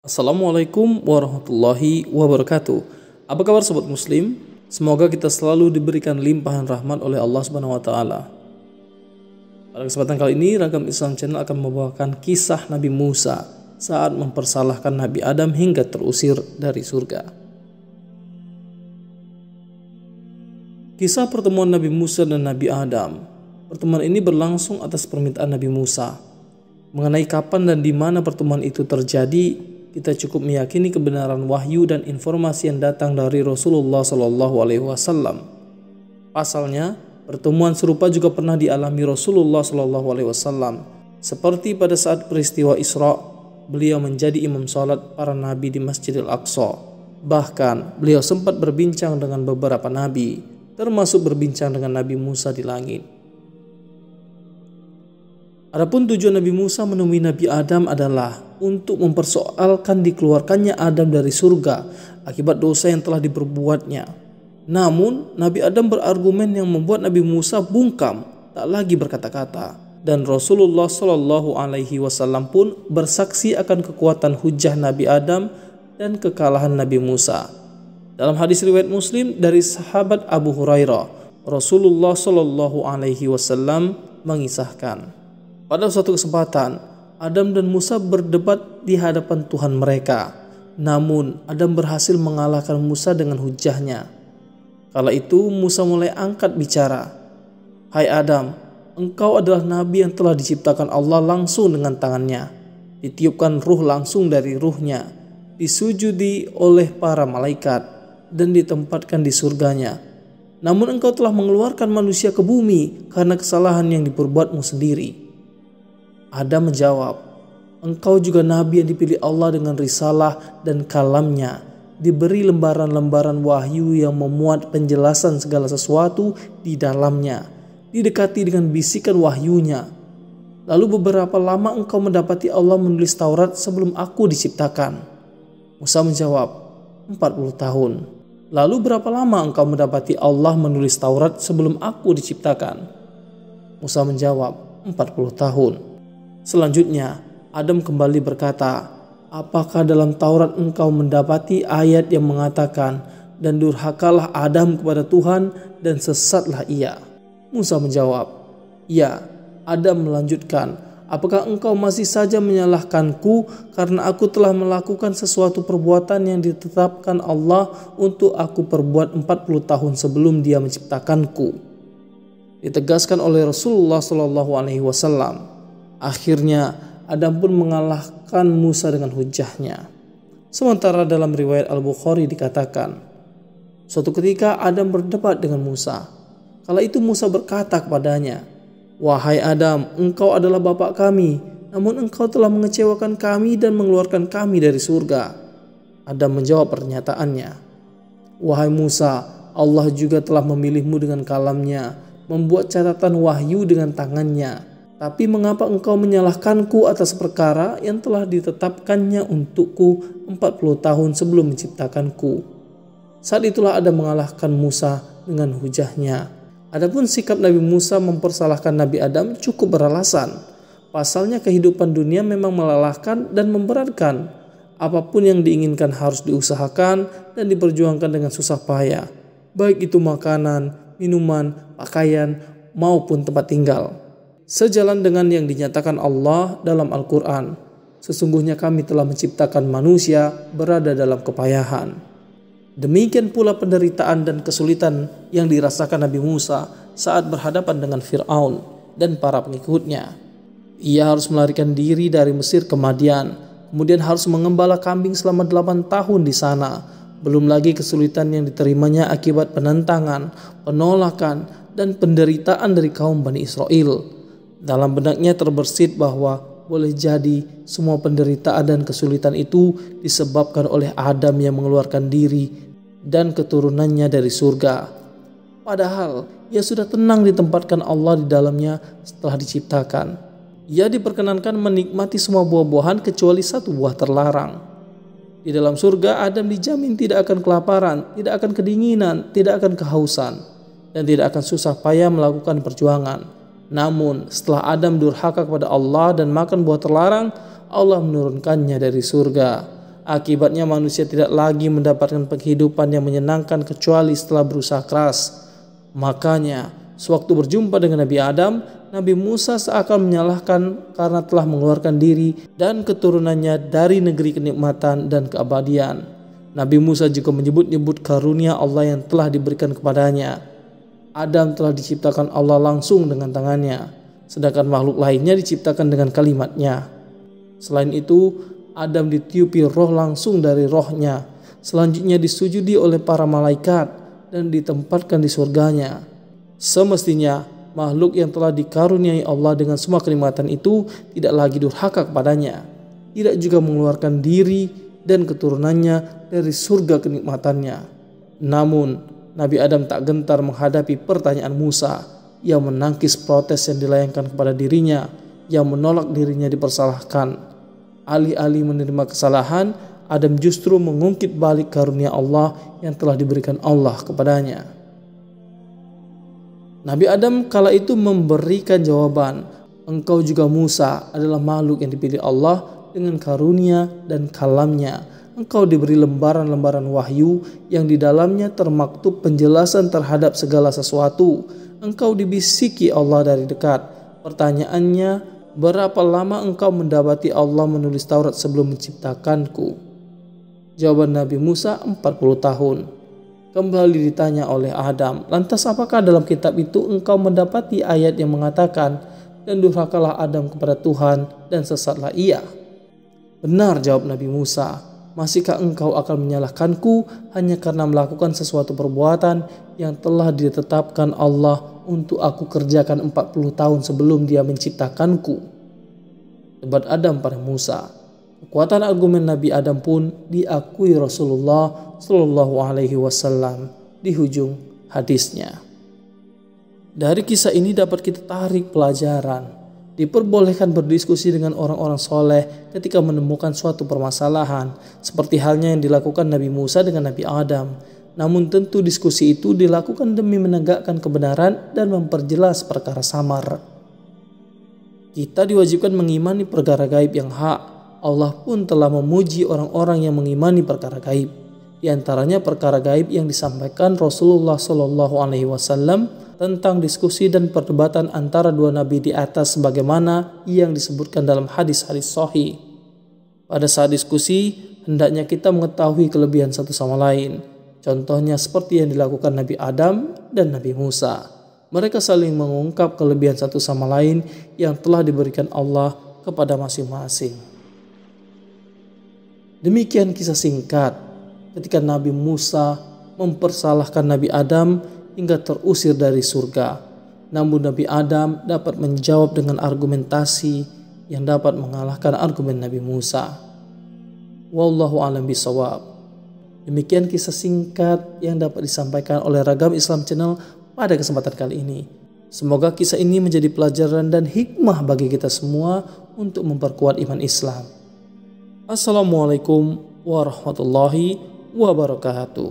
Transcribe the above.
Assalamualaikum warahmatullahi wabarakatuh. Apa kabar sobat muslim? Semoga kita selalu diberikan limpahan rahmat oleh Allah Subhanahu wa taala. Pada kesempatan kali ini Ragam Islam Channel akan membawakan kisah Nabi Musa saat mempersalahkan Nabi Adam hingga terusir dari surga. Kisah pertemuan Nabi Musa dan Nabi Adam. Pertemuan ini berlangsung atas permintaan Nabi Musa. Mengenai kapan dan di mana pertemuan itu terjadi, kita cukup meyakini kebenaran wahyu dan informasi yang datang dari Rasulullah SAW. Pasalnya, pertemuan serupa juga pernah dialami Rasulullah SAW. Seperti pada saat peristiwa Isra, beliau menjadi imam salat para nabi di Masjidil Aqsa. Bahkan, beliau sempat berbincang dengan beberapa nabi, termasuk berbincang dengan Nabi Musa di langit. Adapun tujuan Nabi Musa menemui Nabi Adam adalah untuk mempersoalkan dikeluarkannya Adam dari surga akibat dosa yang telah diperbuatnya. Namun Nabi Adam berargumen yang membuat Nabi Musa bungkam, tak lagi berkata-kata. Dan Rasulullah SAW pun bersaksi akan kekuatan hujah Nabi Adam dan kekalahan Nabi Musa. Dalam hadis riwayat Muslim dari sahabat Abu Hurairah, Rasulullah SAW mengisahkan, pada suatu kesempatan, Adam dan Musa berdebat di hadapan Tuhan mereka. Namun, Adam berhasil mengalahkan Musa dengan hujahnya. Kala itu, Musa mulai angkat bicara. Hai Adam, engkau adalah nabi yang telah diciptakan Allah langsung dengan tangannya. Ditiupkan ruh langsung dari ruhnya. Disujudi oleh para malaikat dan ditempatkan di surganya. Namun engkau telah mengeluarkan manusia ke bumi karena kesalahan yang diperbuatmu sendiri. Adam menjawab, engkau juga nabi yang dipilih Allah dengan risalah dan kalamnya, diberi lembaran-lembaran wahyu yang memuat penjelasan segala sesuatu di dalamnya, didekati dengan bisikan wahyunya. Lalu beberapa lama engkau mendapati Allah menulis Taurat sebelum aku diciptakan. Musa menjawab, 40 tahun. Lalu berapa lama engkau mendapati Allah menulis Taurat sebelum aku diciptakan? Musa menjawab, 40 tahun. Selanjutnya, Adam kembali berkata, apakah dalam Taurat engkau mendapati ayat yang mengatakan, dan durhakalah Adam kepada Tuhan dan sesatlah ia? Musa menjawab, ya. Adam melanjutkan, apakah engkau masih saja menyalahkanku karena aku telah melakukan sesuatu perbuatan yang ditetapkan Allah untuk aku perbuat 40 tahun sebelum dia menciptakanku? Ditegaskan oleh Rasulullah SAW. Akhirnya Adam pun mengalahkan Musa dengan hujahnya. Sementara dalam riwayat Al-Bukhari dikatakan, suatu ketika Adam berdebat dengan Musa. Kala itu Musa berkata kepadanya, wahai Adam, engkau adalah bapak kami, namun engkau telah mengecewakan kami dan mengeluarkan kami dari surga. Adam menjawab pernyataannya, wahai Musa, Allah juga telah memilihmu dengan kalamnya, membuat catatan wahyu dengan tangannya. Tapi mengapa engkau menyalahkanku atas perkara yang telah ditetapkannya untukku 40 tahun sebelum menciptakanku? Saat itulah Adam mengalahkan Musa dengan hujahnya. Adapun sikap Nabi Musa mempersalahkan Nabi Adam cukup beralasan. Pasalnya kehidupan dunia memang melelahkan dan memberatkan. Apapun yang diinginkan harus diusahakan dan diperjuangkan dengan susah payah. Baik itu makanan, minuman, pakaian, maupun tempat tinggal. Sejalan dengan yang dinyatakan Allah dalam Al-Quran, sesungguhnya kami telah menciptakan manusia berada dalam kepayahan. Demikian pula penderitaan dan kesulitan yang dirasakan Nabi Musa saat berhadapan dengan Fir'aun dan para pengikutnya. Ia harus melarikan diri dari Mesir ke Madian, kemudian harus mengembala kambing selama 8 tahun di sana. Belum lagi kesulitan yang diterimanya akibat penentangan, penolakan, dan penderitaan dari kaum Bani Israel. Dalam benaknya terbersit bahwa boleh jadi semua penderitaan dan kesulitan itu disebabkan oleh Adam yang mengeluarkan diri dan keturunannya dari surga. Padahal ia sudah tenang ditempatkan Allah di dalamnya setelah diciptakan. Ia diperkenankan menikmati semua buah-buahan kecuali satu buah terlarang. Di dalam surga Adam dijamin tidak akan kelaparan, tidak akan kedinginan, tidak akan kehausan, dan tidak akan susah payah melakukan perjuangan. Namun setelah Adam durhaka kepada Allah dan makan buah terlarang, Allah menurunkannya dari surga. Akibatnya manusia tidak lagi mendapatkan penghidupan yang menyenangkan kecuali setelah berusaha keras. Makanya, sewaktu berjumpa dengan Nabi Adam, Nabi Musa seakan menyalahkan karena telah mengeluarkan diri dan keturunannya dari negeri kenikmatan dan keabadian. Nabi Musa juga menyebut-nyebut karunia Allah yang telah diberikan kepadanya. Adam telah diciptakan Allah langsung dengan tangannya, sedangkan makhluk lainnya diciptakan dengan kalimatnya. Selain itu, Adam ditiupi roh langsung dari rohnya, selanjutnya disujudi oleh para malaikat dan ditempatkan di surganya. Semestinya makhluk yang telah dikaruniai Allah dengan semua kenikmatan itu tidak lagi durhaka kepadanya, tidak juga mengeluarkan diri dan keturunannya dari surga kenikmatannya. Namun Nabi Adam tak gentar menghadapi pertanyaan Musa yang menangkis protes yang dilayangkan kepada dirinya, yang menolak dirinya dipersalahkan. Alih-alih menerima kesalahan, Adam justru mengungkit balik karunia Allah yang telah diberikan Allah kepadanya. Nabi Adam kala itu memberikan jawaban, "Engkau juga Musa adalah makhluk yang dipilih Allah dengan karunia dan kalamnya. Engkau diberi lembaran-lembaran wahyu yang di dalamnya termaktub penjelasan terhadap segala sesuatu. Engkau dibisiki Allah dari dekat." Pertanyaannya, berapa lama engkau mendapati Allah menulis Taurat sebelum menciptakanku? Jawaban Nabi Musa, 40 tahun. Kembali ditanya oleh Adam, lantas apakah dalam kitab itu engkau mendapati ayat yang mengatakan, dan durhakalah Adam kepada Tuhan dan sesatlah ia? Benar, jawab Nabi Musa. Masihkah engkau akan menyalahkanku hanya karena melakukan sesuatu perbuatan yang telah ditetapkan Allah untuk aku kerjakan 40 tahun sebelum dia menciptakanku? Debat Adam pada Musa. Kekuatan argumen Nabi Adam pun diakui Rasulullah Shallallahu Alaihi Wasallam di hujung hadisnya. Dari kisah ini dapat kita tarik pelajaran. Diperbolehkan berdiskusi dengan orang-orang soleh ketika menemukan suatu permasalahan, seperti halnya yang dilakukan Nabi Musa dengan Nabi Adam. Namun tentu diskusi itu dilakukan demi menegakkan kebenaran dan memperjelas perkara samar. Kita diwajibkan mengimani perkara gaib yang hak. Allah pun telah memuji orang-orang yang mengimani perkara gaib. Di antaranya perkara gaib yang disampaikan Rasulullah Shallallahu Alaihi Wasallam tentang diskusi dan perdebatan antara dua nabi di atas sebagaimana yang disebutkan dalam hadis-hadis sahih. Pada saat diskusi, hendaknya kita mengetahui kelebihan satu sama lain. Contohnya seperti yang dilakukan Nabi Adam dan Nabi Musa. Mereka saling mengungkap kelebihan satu sama lain yang telah diberikan Allah kepada masing-masing. Demikian kisah singkat ketika Nabi Musa mempersalahkan Nabi Adam hingga terusir dari surga. Namun Nabi Adam dapat menjawab dengan argumentasi yang dapat mengalahkan argumen Nabi Musa. Wallahu a'lam bishawab. Demikian kisah singkat yang dapat disampaikan oleh Ragam Islam Channel pada kesempatan kali ini. Semoga kisah ini menjadi pelajaran dan hikmah bagi kita semua untuk memperkuat iman Islam. Assalamualaikum warahmatullahi wabarakatuh.